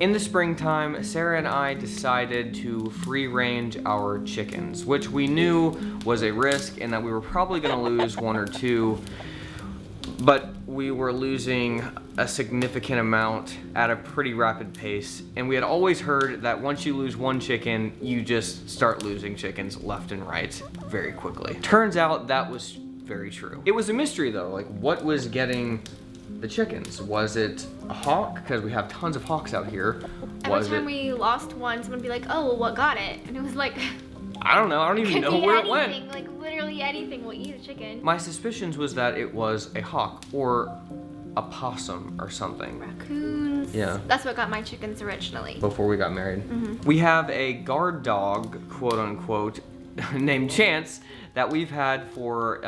In the springtime, Sarah and I decided to free range our chickens, which we knew was a risk and that we were probably gonna lose one or two, but we were losing a significant amount at a pretty rapid pace. And we had always heard that once you lose one chicken, you just start losing chickens left and right very quickly. Turns out that was very true. It was a mystery though, like what was getting the chickens? Was it a hawk? Because we have tons of hawks out here. Every time we lost one, someone would be like, oh, well, what got it? And it was like, I don't know, I don't even know where it went. Like literally anything will eat a chicken. My suspicions was that it was a hawk or a possum or something. Raccoons. Yeah. That's what got my chickens originally. Before we got married. We have a guard dog, quote unquote, named Chance that we've had for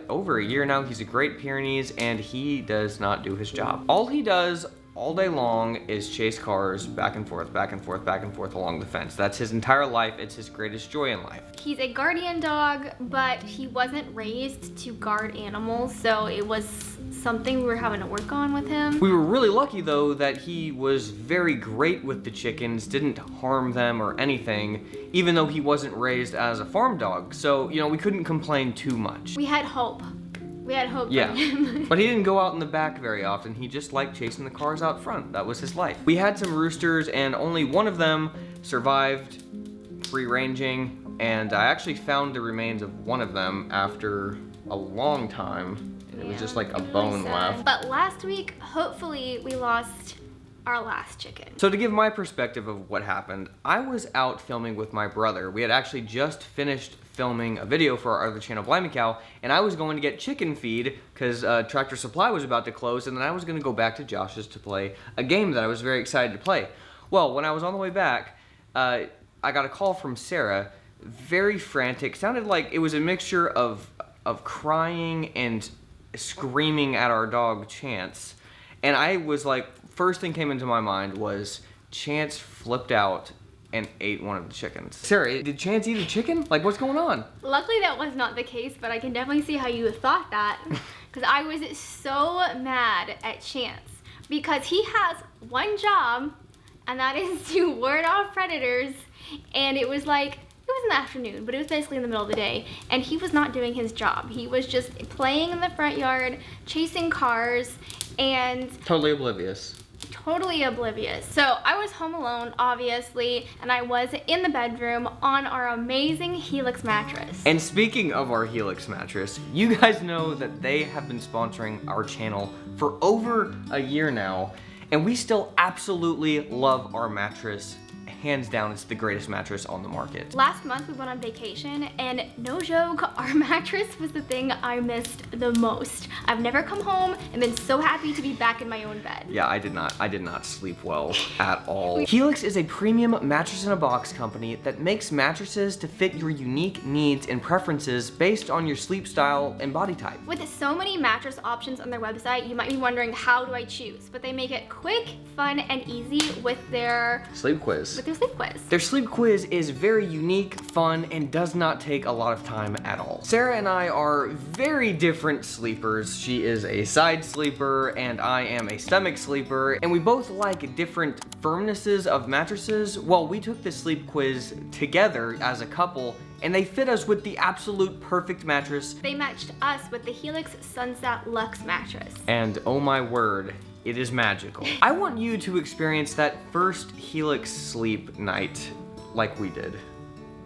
over a year now. He's a Great Pyrenees and he does not do his job. All he does all day long is chase cars back and forth, back and forth, back and forth along the fence. That's his entire life. It's his greatest joy in life. He's a guardian dog, but he wasn't raised to guard animals, so it was something we were having to work on with him. We were really lucky though that he was very great with the chickens, didn't harm them or anything, even though he wasn't raised as a farm dog. So, you know, we couldn't complain too much. We had hope. We had hope for him. But he didn't go out in the back very often. He just liked chasing the cars out front. That was his life. We had some roosters and only one of them survived free ranging, and I actually found the remains of one of them after a long time. It was just like a bone left. But last week, hopefully, we lost our last chicken. So to give my perspective of what happened, I was out filming with my brother. We had actually just finished filming a video for our other channel, Blimey Cow, and I was going to get chicken feed because Tractor Supply was about to close, and then I was going to go back to Josh's to play a game that I was very excited to play. Well, when I was on the way back, I got a call from Sarah, very frantic. Sounded like it was a mixture of crying and screaming at our dog Chance, and I was like, first thing came into my mind was Chance flipped out and ate one of the chickens. Sarah, did Chance eat a chicken? Like, what's going on? Luckily that was not the case, but I can definitely see how you thought that, because I was so mad at Chance because he has one job, and that is to ward off predators. And it was like, it was in the afternoon, but it was basically in the middle of the day, and he was not doing his job. He was just playing in the front yard, chasing cars, and Totally oblivious. So I was home alone, obviously, and I was in the bedroom on our amazing Helix mattress. And speaking of our Helix mattress, you guys know that they have been sponsoring our channel for over a year now, and we still absolutely love our mattress. Hands down, it's the greatest mattress on the market. Last month we went on vacation, and no joke, our mattress was the thing I missed the most. I've never come home and been so happy to be back in my own bed. Yeah, I did not sleep well at all. Helix is a premium mattress in a box company that makes mattresses to fit your unique needs and preferences based on your sleep style and body type. With so many mattress options on their website, you might be wondering, how do I choose? But they make it quick, fun, and easy with their sleep quiz. Their sleep quiz is very unique, fun, and does not take a lot of time at all. Sarah and I are very different sleepers. She is a side sleeper and I am a stomach sleeper, and we both like different firmnesses of mattresses. Well, we took the sleep quiz together as a couple, and they fit us with the absolute perfect mattress. They matched us with the Helix Sunset Luxe mattress. And oh my word, it is magical. I want you to experience that first Helix sleep night like we did.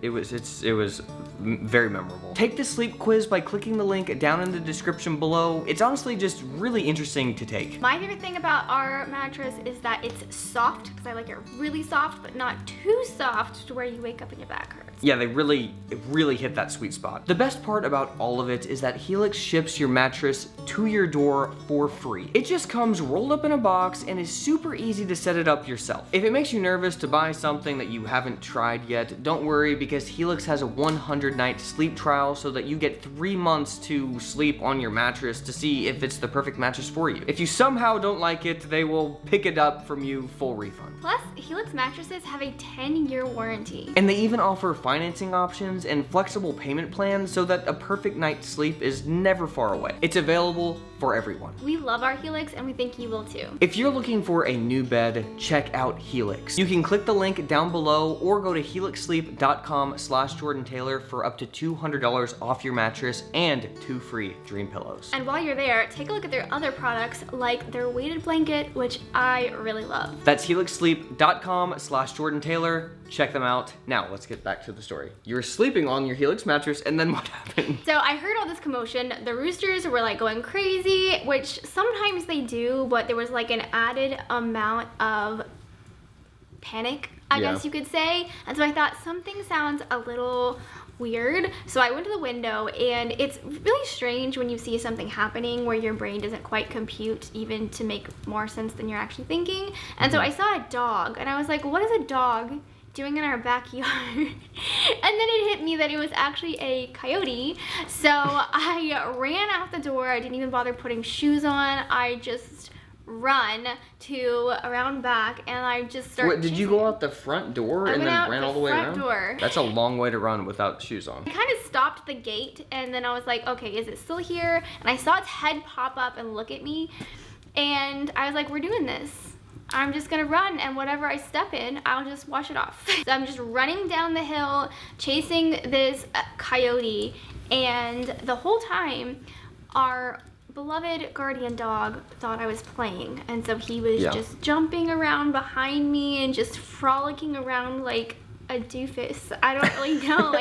It was very memorable. Take the sleep quiz by clicking the link down in the description below. It's honestly just really interesting to take. My favorite thing about our mattress is that it's soft, because I like it really soft, but not too soft to where you wake up and your back hurts. Yeah, it really hit that sweet spot. The best part about all of it is that Helix ships your mattress to your door for free. It just comes rolled up in a box and is super easy to set it up yourself. If it makes you nervous to buy something that you haven't tried yet, don't worry, because Helix has a 100-night sleep trial so that you get 3 months to sleep on your mattress to see if it's the perfect mattress for you. If you somehow don't like it, they will pick it up from you, full refund. Plus, Helix mattresses have a 10-year warranty. And they even offer financing options and flexible payment plans so that a perfect night's sleep is never far away. It's available for everyone. We love our Helix and we think you will too. If you're looking for a new bed, check out Helix. You can click the link down below or go to helixsleep.com/Jordan Taylor for up to $200 off your mattress and 2 free dream pillows. And while you're there, take a look at their other products like their weighted blanket, which I really love. That's helixsleep.com/Jordan Taylor. Check them out. Now, let's get back to the story. You were sleeping on your Helix mattress, and then what happened? So I heard all this commotion. The roosters were like going crazy, which sometimes they do, but there was like an added amount of panic, I guess you could say. And so I thought something sounds a little weird. So I went to the window, and it's really strange when you see something happening where your brain doesn't quite compute even to make more sense than you're actually thinking. And so I saw a dog, and I was like, what is a dog doing in our backyard? And then it hit me that it was actually a coyote. So I ran out the door. I didn't even bother putting shoes on. I just run to around back, and I just started. What, did you go out the front door and then ran all the way around? Door. That's a long way to run without shoes on. I kind of stopped the gate, and then I was like, okay, is it still here? And I saw its head pop up and look at me, and I was like, we're doing this. I'm just gonna run, and whatever I step in, I'll just wash it off. So I'm just running down the hill, chasing this coyote, and the whole time, our beloved guardian dog thought I was playing, and so he was just jumping around behind me and just frolicking around like a doofus. I don't really know.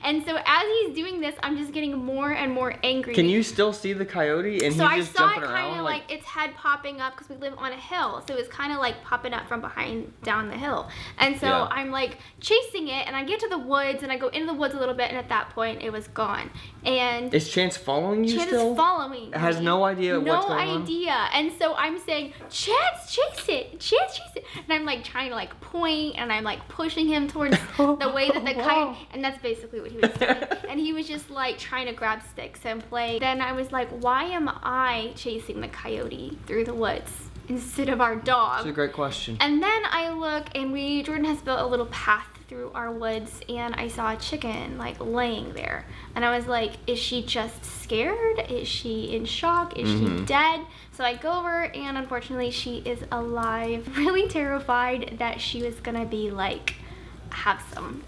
And so as he's doing this, I'm just getting more and more angry. Can you still see the coyote? And so he's just jumping around? I saw it kind of like its head popping up, because we live on a hill, so it was kind of like popping up from behind down the hill. And so I'm like chasing it, and I get to the woods, and I go into the woods a little bit, and at that point it was gone. And is Chance following you Chance still? is following me. Has no idea what's going on? No idea. And so I'm saying, Chance, chase it. Chance, chase it. And I'm like trying to like point, and I'm like pushing him towards the way that the coyote, and that's basically what he was doing. And he was just like trying to grab sticks and play. Then I was like, why am I chasing the coyote through the woods instead of our dog? That's a great question. And then I look, and Jordan has built a little path through our woods, and I saw a chicken like laying there, and I was like, is she just scared? Is she in shock? Is she dead? So I go over, and unfortunately she is alive. Really terrified that she was gonna be like have some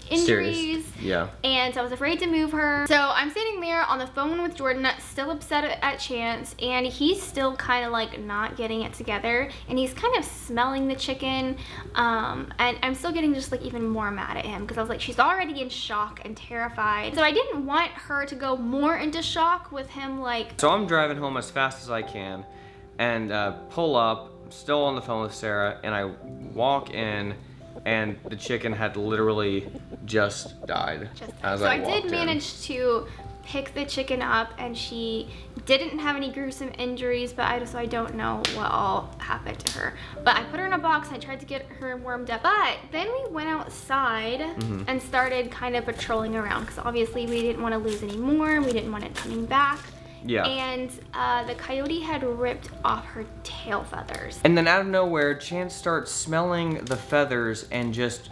injuries. Serious. Yeah. And so I was afraid to move her. So I'm sitting there on the phone with Jordan, still upset at Chance, and he's still kind of like not getting it together, and he's kind of smelling the chicken, and I'm still getting just like even more mad at him, because I was like, she's already in shock and terrified. So I didn't want her to go more into shock with him like. So I'm driving home as fast as I can, and pull up, still on the phone with Sarah, and I walk in, and the chicken had literally just died. So I did manage to pick the chicken up, and she didn't have any gruesome injuries, but so I don't know what all happened to her. But I put her in a box, and I tried to get her warmed up. But then we went outside and started kind of patrolling around, because obviously we didn't want to lose any more. We didn't want it coming back. Yeah. And the coyote had ripped off her tail feathers. And then out of nowhere, Chance starts smelling the feathers and just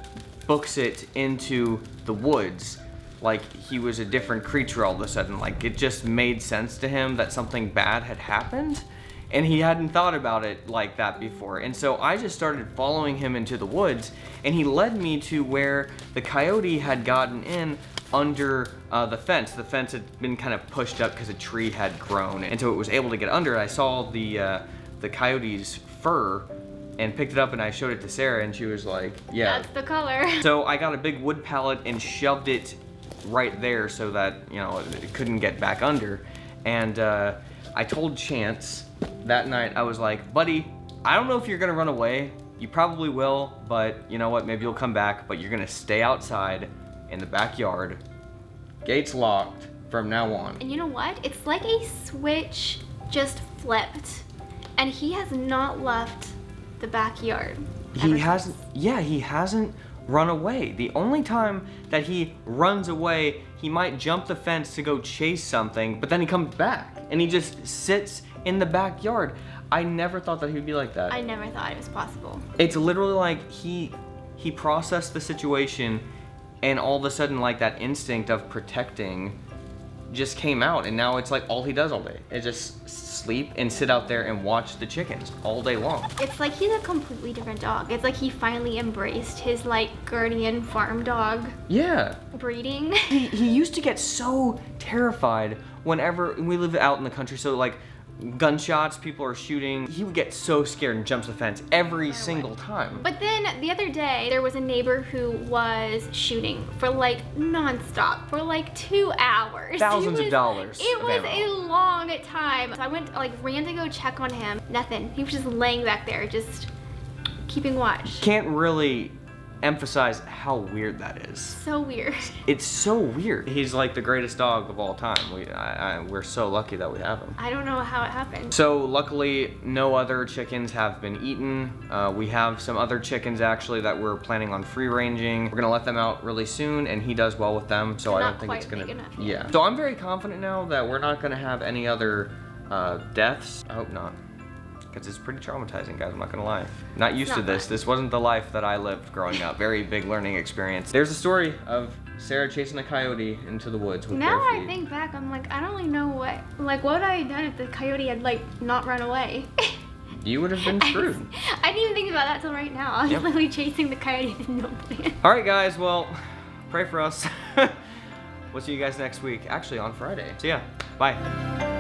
books it into the woods. Like he was a different creature all of a sudden. Like it just made sense to him that something bad had happened. And he hadn't thought about it like that before. And so I just started following him into the woods, and he led me to where the coyote had gotten in under the fence. The fence had been kind of pushed up because a tree had grown, and so it was able to get under it. I saw the coyote's fur and picked it up, and I showed it to Sarah, and she was like, yeah. That's the color. So I got a big wood pallet and shoved it right there so that, you know, it couldn't get back under. And I told Chance that night, I was like, buddy, I don't know if you're gonna run away. You probably will, but you know what, maybe you'll come back, but you're gonna stay outside in the backyard. Gates locked from now on. And you know what? It's like a switch just flipped, and he has not left the backyard. He hasn't run away. The only time that he runs away, he might jump the fence to go chase something, but then he comes back and he just sits in the backyard. I never thought that he would be like that. I never thought it was possible. It's literally like he processed the situation, and all of a sudden, like that instinct of protecting just came out, and now it's like all he does all day is just sleep and sit out there and watch the chickens all day long. It's like he's a completely different dog. It's like he finally embraced his like guardian farm dog Yeah. breeding. He used to get so terrified whenever we live out in the country, so like gunshots, people are shooting, he would get so scared and jumps the fence every single time. But then the other day, there was a neighbor who was shooting for like nonstop for like 2 hours. Thousands of dollars. It of was ammo. a long time. So I ran to go check on him. Nothing. He was just laying back there, just keeping watch. Can't really emphasize how weird that is. So weird. It's so weird. He's like the greatest dog of all time. We're so lucky that we have him. I don't know how it happened. So luckily, no other chickens have been eaten. We have some other chickens actually that we're planning on free ranging. We're gonna let them out really soon, and he does well with them. So They're I not don't think it's quite gonna. big enough yet. Yeah. So I'm very confident now that we're not gonna have any other deaths. I hope not. Because it's pretty traumatizing, guys, I'm not gonna lie. Not used to not this. fun. This wasn't the life that I lived growing up. Very big learning experience. There's a story of Sarah chasing a coyote into the woods with Now bare I feet. think back, I'm like, I don't really know what would I have done if the coyote had like not run away? You would have been screwed. I didn't even think about that till right now. I was Yep. literally chasing the coyote with no plan. All right, guys, well, pray for us. We'll see you guys next week, actually on Friday. So yeah, bye.